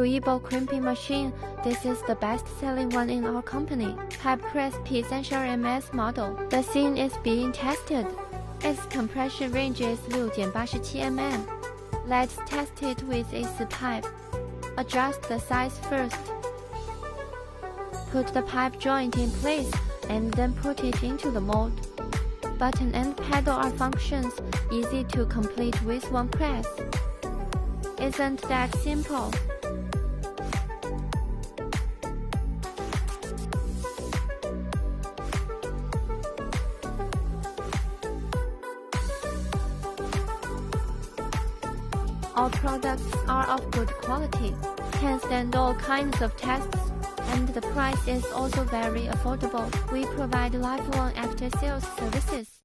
Breweable crimping machine. This is the best-selling one in our company. Pipe press P32MS model. The scene is being tested. Its compression range is 6.87 mm. Let's test it with AC pipe. Adjust the size first. Put the pipe joint in place and then put it into the mold. Button and pedal are functions, easy to complete with one press. Isn't that simple? All products are of good quality, can stand all kinds of tests, and the price is also very affordable. We provide lifelong after-sales services.